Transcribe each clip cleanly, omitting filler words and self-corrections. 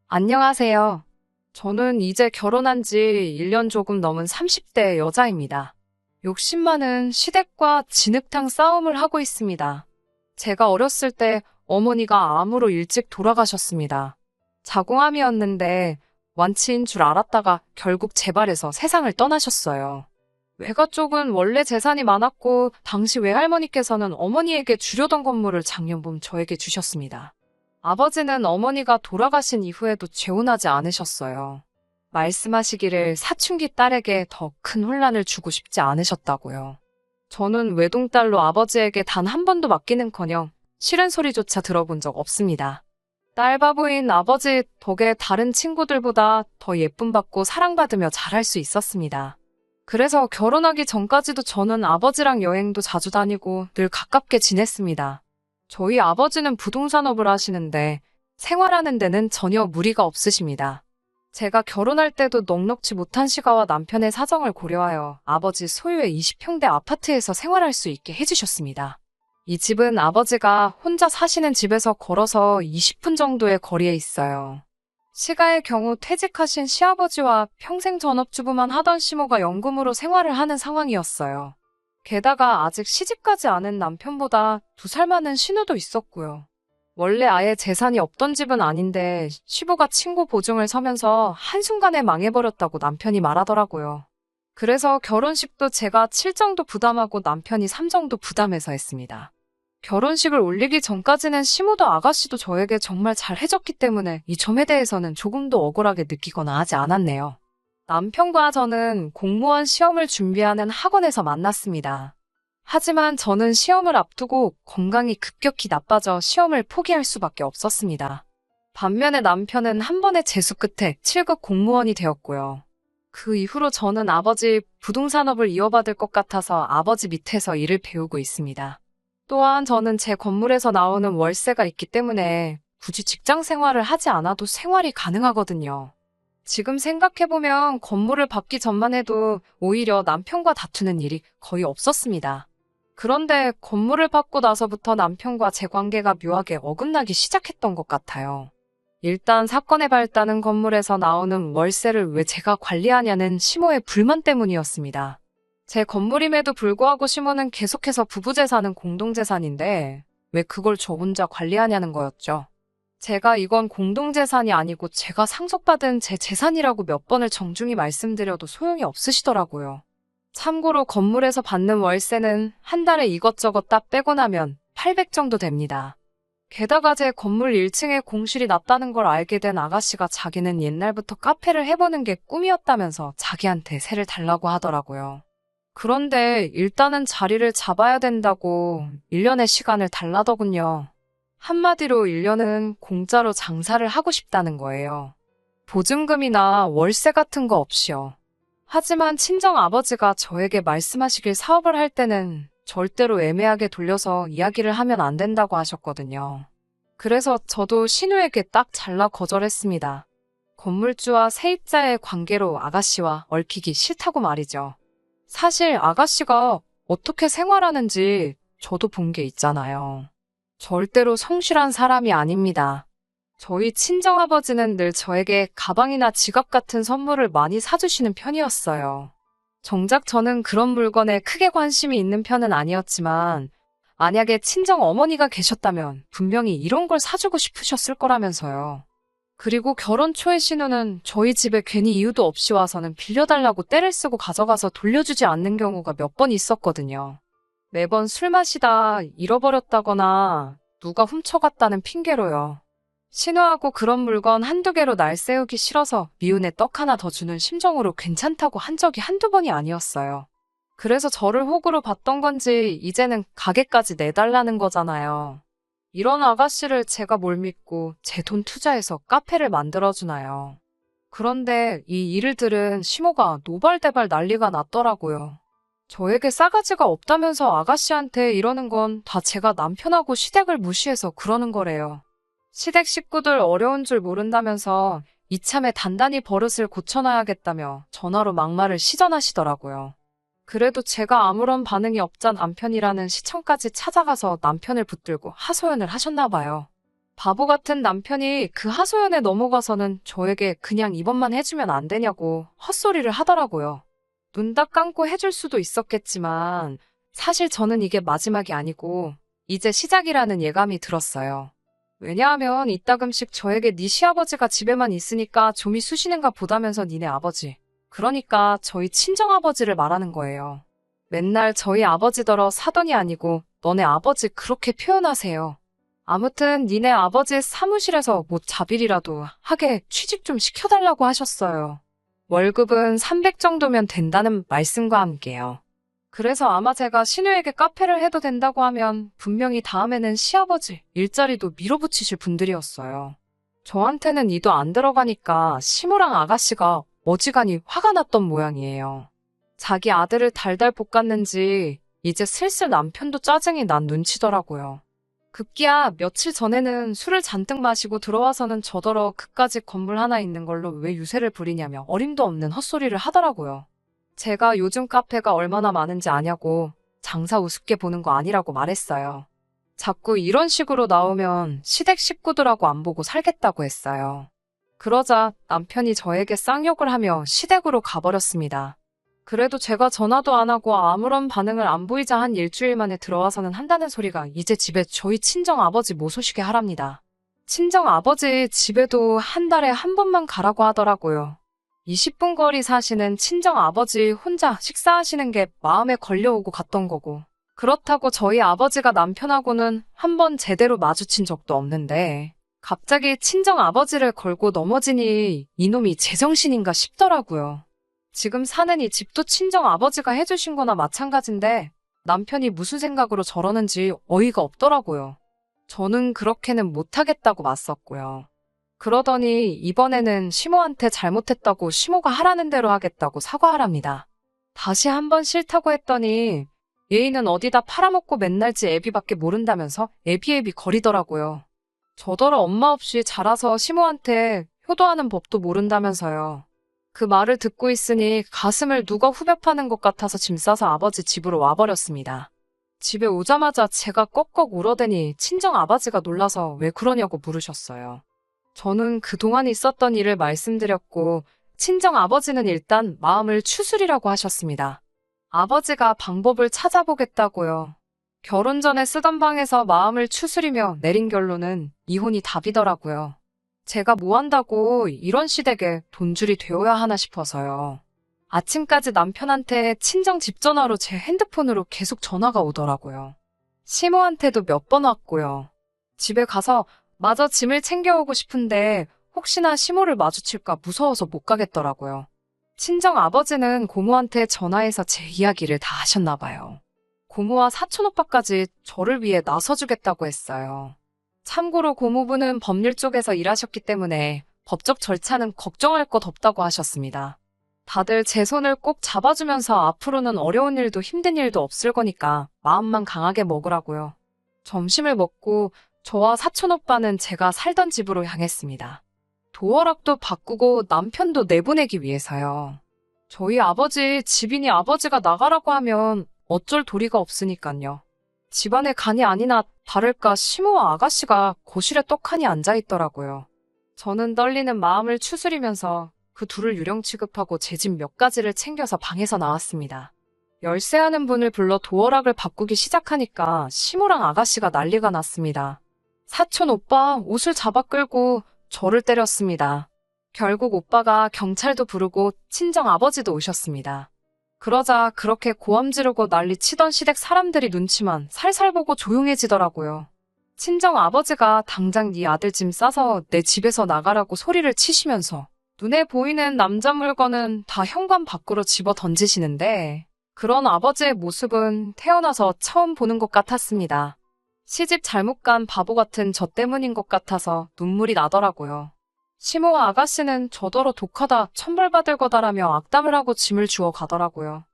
안녕하세요. 저는 이제 결혼한 지 1년 조금 넘은 30대 여자입니다. 욕심 많은 시댁과 진흙탕 싸움을 하고 있습니다. 제가 어렸을 때 어머니가 암으로 일찍 돌아가셨습니다. 자궁암이었는데 완치인 줄 알았다가 결국 재발해서 세상을 떠나셨어요. 외가 쪽은 원래 재산이 많았고 당시 외할머니께서는 어머니에게 주려던 건물을 작년봄 저에게 주셨습니다. 아버지는 어머니가 돌아가신 이후에도 재혼하지 않으셨어요. 말씀하시기를 사춘기 딸에게 더 큰 혼란을 주고 싶지 않으셨다고요. 저는 외동딸로 아버지에게 단 한 번도 맡기는커녕 싫은 소리조차 들어본 적 없습니다. 딸바보인 아버지 덕에 다른 친구들보다 더 예쁨 받고 사랑받으며 자랄 수 있었습니다. 그래서 결혼하기 전까지도 저는 아버지랑 여행도 자주 다니고 늘 가깝게 지냈습니다. 저희 아버지는 부동산업을 하시는데 생활하는 데는 전혀 무리가 없으십니다. 제가 결혼할 때도 넉넉지 못한 시가와 남편의 사정을 고려하여 아버지 소유의 20평대 아파트에서 생활할 수 있게 해주셨습니다. 이 집은 아버지가 혼자 사시는 집에서 걸어서 20분 정도의 거리에 있어요. 시가의 경우 퇴직하신 시아버지와 평생 전업주부만 하던 시모가 연금으로 생활을 하는 상황이었어요. 게다가 아직 시집가지 않은 남편보다 2살 많은 신우도 있었고요. 원래 아예 재산이 없던 집은 아닌데 시부가 친구 보증을 서면서 한순간에 망해버렸다고 남편이 말하더라고요. 그래서 결혼식도 제가 7 정도 부담하고 남편이 3 정도 부담해서 했습니다. 결혼식을 올리기 전까지는 시모도 아가씨도 저에게 정말 잘 해줬기 때문에 이 점에 대해서는 조금도 억울하게 느끼거나 하지 않았네요. 남편과 저는 공무원 시험을 준비하는 학원에서 만났습니다. 하지만 저는 시험을 앞두고 건강이 급격히 나빠져 시험을 포기할 수밖에 없었습니다. 반면에 남편은 한 번의 재수 끝에 7급 공무원이 되었고요. 그 이후로 저는 아버지 부동산업을 이어받을 것 같아서 아버지 밑에서 일을 배우고 있습니다. 또한 저는 제 건물에서 나오는 월세가 있기 때문에 굳이 직장 생활을 하지 않아도 생활이 가능하거든요. 지금 생각해보면 건물을 받기 전만 해도 오히려 남편과 다투는 일이 거의 없었습니다. 그런데 건물을 받고 나서부터 남편과 제 관계가 묘하게 어긋나기 시작했던 것 같아요. 일단 사건의 발단은 건물에서 나오는 월세를 왜 제가 관리하냐는 시모의 불만 때문이었습니다. 제 건물임에도 불구하고 시모는 계속해서 부부재산은 공동재산인데 왜 그걸 저 혼자 관리하냐는 거였죠. 제가 이건 공동재산이 아니고 제가 상속받은 제 재산이라고 몇 번을 정중히 말씀드려도 소용이 없으시더라고요. 참고로 건물에서 받는 월세는 한 달에 이것저것 다 빼고 나면 800 정도 됩니다. 게다가 제 건물 1층에 공실이 났다는 걸 알게 된 아가씨가 자기는 옛날부터 카페를 해보는 게 꿈이었다면서 자기한테 세를 달라고 하더라고요. 그런데 일단은 자리를 잡아야 된다고 1년의 시간을 달라더군요. 한마디로 1년은 공짜로 장사를 하고 싶다는 거예요. 보증금이나 월세 같은 거 없이요. 하지만 친정 아버지가 저에게 말씀하시길 사업을 할 때는 절대로 애매하게 돌려서 이야기를 하면 안 된다고 하셨거든요. 그래서 저도 신우에게 딱 잘라 거절했습니다. 건물주와 세입자의 관계로 아가씨와 얽히기 싫다고 말이죠. 사실 아가씨가 어떻게 생활하는지 저도 본 게 있잖아요. 절대로 성실한 사람이 아닙니다. 저희 친정아버지는 늘 저에게 가방이나 지갑 같은 선물을 많이 사주시는 편이었어요. 정작 저는 그런 물건에 크게 관심이 있는 편은 아니었지만 만약에 친정 어머니가 계셨다면 분명히 이런 걸 사주고 싶으셨을 거라면서요. 그리고 결혼 초에 신우는 저희 집에 괜히 이유도 없이 와서는 빌려달라고 떼를 쓰고 가져가서 돌려주지 않는 경우가 몇 번 있었거든요. 매번 술 마시다 잃어버렸다거나 누가 훔쳐갔다는 핑계로요. 신우하고 그런 물건 한두 개로 날 세우기 싫어서 미운에 떡 하나 더 주는 심정으로 괜찮다고 한 적이 한두 번이 아니었어요. 그래서 저를 호구로 봤던 건지 이제는 가게까지 내달라는 거잖아요. 이런 아가씨를 제가 뭘 믿고 제 돈 투자해서 카페를 만들어주나요. 그런데 이 일을 들은 시모가 노발대발 난리가 났더라고요. 저에게 싸가지가 없다면서 아가씨한테 이러는 건 다 제가 남편하고 시댁을 무시해서 그러는 거래요. 시댁 식구들 어려운 줄 모른다면서 이참에 단단히 버릇을 고쳐놔야겠다며 전화로 막말을 시전하시더라고요. 그래도 제가 아무런 반응이 없자 남편이라는 시청까지 찾아가서 남편을 붙들고 하소연을 하셨나 봐요. 바보 같은 남편이 그 하소연에 넘어가서는 저에게 그냥 이번만 해주면 안 되냐고 헛소리를 하더라고요. 눈 딱 감고 해줄 수도 있었겠지만 사실 저는 이게 마지막이 아니고 이제 시작이라는 예감이 들었어요. 왜냐하면 이따금씩 저에게 네 시아버지가 집에만 있으니까 좀이 쑤시는가 보다면서 니네 아버지. 그러니까 저희 친정아버지를 말하는 거예요. 맨날 저희 아버지더러 사돈이 아니고 너네 아버지 그렇게 표현하세요. 아무튼 니네 아버지 사무실에서 뭐 자비리라도 하게 취직 좀 시켜달라고 하셨어요. 월급은 300 정도면 된다는 말씀과 함께요. 그래서 아마 제가 신우에게 카페를 해도 된다고 하면 분명히 다음에는 시아버지 일자리도 밀어붙이실 분들이었어요. 저한테는 이도 안 들어가니까 시무랑 아가씨가 어지간히 화가 났던 모양이에요. 자기 아들을 달달 볶았는지 이제 슬슬 남편도 짜증이 난 눈치더라고요. 급기야 며칠 전에는 술을 잔뜩 마시고 들어와서는 저더러 그까짓 건물 하나 있는 걸로 왜 유세를 부리냐며 어림도 없는 헛소리를 하더라고요. 제가 요즘 카페가 얼마나 많은지 아냐고 장사 우습게 보는 거 아니라고 말했어요. 자꾸 이런 식으로 나오면 시댁 식구들하고 안 보고 살겠다고 했어요. 그러자 남편이 저에게 쌍욕을 하며 시댁으로 가버렸습니다. 그래도 제가 전화도 안 하고 아무런 반응을 안 보이자 한 일주일 만에 들어와서는 한다는 소리가 이제 집에 저희 친정 아버지 모소시게 하랍니다. 친정 아버지 집에도 한 달에 한 번만 가라고 하더라고요. 20분 거리 사시는 친정 아버지 혼자 식사하시는 게 마음에 걸려오고 갔던 거고. 그렇다고 저희 아버지가 남편하고는 한 번 제대로 마주친 적도 없는데 갑자기 친정 아버지를 걸고 넘어지니 이놈이 제정신인가 싶더라고요. 지금 사는 이 집도 친정 아버지가 해주신 거나 마찬가지인데 남편이 무슨 생각으로 저러는지 어이가 없더라고요. 저는 그렇게는 못하겠다고 맞섰고요. 그러더니 이번에는 시모한테 잘못했다고 시모가 하라는 대로 하겠다고 사과하랍니다. 다시 한번 싫다고 했더니 얘이는 어디다 팔아먹고 맨날 지 애비밖에 모른다면서 애비애비 거리더라고요. 저더러 엄마 없이 자라서 시모한테 효도하는 법도 모른다면서요. 그 말을 듣고 있으니 가슴을 누가 후벼 파는 것 같아서 짐 싸서 아버지 집으로 와버렸습니다. 집에 오자마자 제가 꺽꺽 울어대니 친정 아버지가 놀라서 왜 그러냐고 물으셨어요. 저는 그동안 있었던 일을 말씀드렸고 친정 아버지는 일단 마음을 추스리라고 하셨습니다. 아버지가 방법을 찾아보겠다고요. 결혼 전에 쓰던 방에서 마음을 추스리며 내린 결론은 이혼이 답이더라고요. 제가 뭐 한다고 이런 시댁에 돈줄이 되어야 하나 싶어서요. 아침까지 남편한테 친정 집 전화로 제 핸드폰으로 계속 전화가 오더라고요. 시모한테도 몇 번 왔고요. 집에 가서 마저 짐을 챙겨오고 싶은데 혹시나 시모를 마주칠까 무서워서 못 가겠더라고요. 친정 아버지는 고모한테 전화해서 제 이야기를 다 하셨나 봐요. 고모와 사촌 오빠까지 저를 위해 나서주겠다고 했어요. 참고로 고모부는 법률 쪽에서 일하셨기 때문에 법적 절차는 걱정할 것 없다고 하셨습니다. 다들 제 손을 꼭 잡아주면서 앞으로는 어려운 일도 힘든 일도 없을 거니까 마음만 강하게 먹으라고요. 점심을 먹고 저와 사촌 오빠는 제가 살던 집으로 향했습니다. 도어락도 바꾸고 남편도 내보내기 위해서요. 저희 아버지 집이니 아버지가 나가라고 하면 어쩔 도리가 없으니까요. 집안에 간이 아니나 다를까 시모와 아가씨가 거실에 떡하니 앉아있더라고요. 저는 떨리는 마음을 추스리면서 그 둘을 유령 취급하고 제 집 몇 가지를 챙겨서 방에서 나왔습니다. 열쇠하는 분을 불러 도어락을 바꾸기 시작하니까 시모랑 아가씨가 난리가 났습니다. 사촌 오빠 옷을 잡아 끌고 저를 때렸습니다. 결국 오빠가 경찰도 부르고 친정 아버지도 오셨습니다. 그러자 그렇게 고함 지르고 난리 치던 시댁 사람들이 눈치만 살살 보고 조용해지더라고요. 친정 아버지가 당장 네 아들 짐 싸서 내 집에서 나가라고 소리를 치시면서 눈에 보이는 남자 물건은 다 현관 밖으로 집어 던지시는데 그런 아버지의 모습은 태어나서 처음 보는 것 같았습니다. 시집 잘못 간 바보 같은 저 때문인 것 같아서 눈물이 나더라고요. 시모와 아가씨는 저더러 독하다 천벌받을 거다라며 악담을 하고 짐을 주워 가더라고요.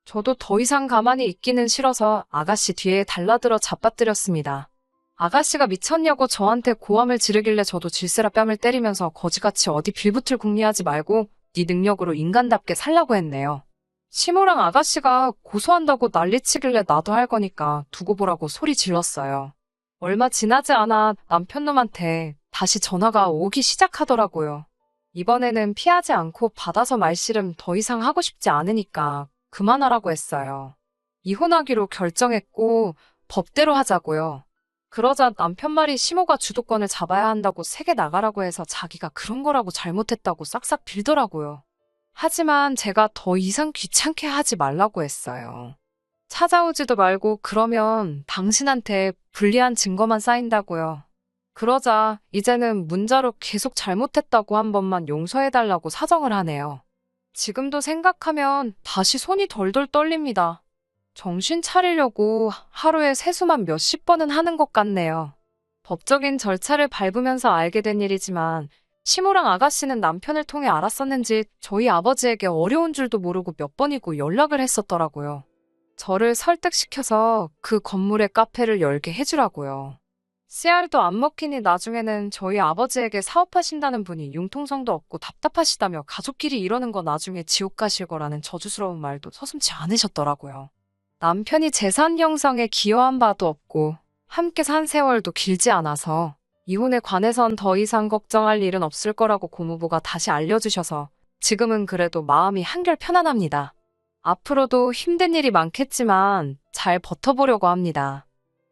저도 더 이상 가만히 있기는 싫어서 아가씨 뒤에 달라들어 잡아뜨렸습니다. 아가씨가 미쳤냐고 저한테 고함을 지르길래 저도 질세라 뺨을 때리면서 거지같이 어디 빌붙을 궁리하지 말고 네 능력으로 인간답게 살라고 했네요. 시모랑 아가씨가 고소한다고 난리치길래 나도 할 거니까 두고 보라고 소리 질렀어요. 얼마 지나지 않아 남편 놈한테 다시 전화가 오기 시작하더라고요. 이번에는 피하지 않고 받아서 말씨름 더 이상 하고 싶지 않으니까 그만하라고 했어요. 이혼하기로 결정했고 법대로 하자고요. 그러자 남편 말이 시모가 주도권을 잡아야 한다고 세게 나가라고 해서 자기가 그런 거라고 잘못했다고 싹싹 빌더라고요. 하지만 제가 더 이상 귀찮게 하지 말라고 했어요. 찾아오지도 말고 그러면 당신한테 불리한 증거만 쌓인다고요. 그러자 이제는 문자로 계속 잘못했다고 한 번만 용서해달라고 사정을 하네요. 지금도 생각하면 다시 손이 덜덜 떨립니다. 정신 차리려고 하루에 세수만 몇십 번은 하는 것 같네요. 법적인 절차를 밟으면서 알게 된 일이지만 시모랑 아가씨는 남편을 통해 알았었는지 저희 아버지에게 어려운 줄도 모르고 몇 번이고 연락을 했었더라고요. 저를 설득시켜서 그 건물에 카페를 열게 해주라고요. 씨알도 안 먹히니 나중에는 저희 아버지에게 사업하신다는 분이 융통성도 없고 답답하시다며 가족끼리 이러는 거 나중에 지옥 가실 거라는 저주스러운 말도 서슴지 않으셨더라고요. 남편이 재산 형성에 기여한 바도 없고 함께 산 세월도 길지 않아서 이혼에 관해선 더 이상 걱정할 일은 없을 거라고 고모부가 다시 알려주셔서 지금은 그래도 마음이 한결 편안합니다. 앞으로도 힘든 일이 많겠지만 잘 버텨보려고 합니다.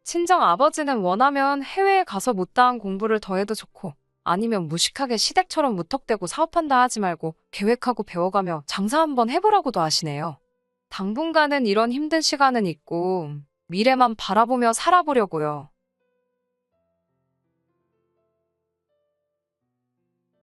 친정 아버지는 원하면 해외에 가서 못다한 공부를 더 해도 좋고 아니면 무식하게 시댁처럼 무턱대고 사업한다 하지 말고 계획하고 배워가며 장사 한번 해보라고도 하시네요. 당분간은 이런 힘든 시간은 있고 미래만 바라보며 살아보려고요.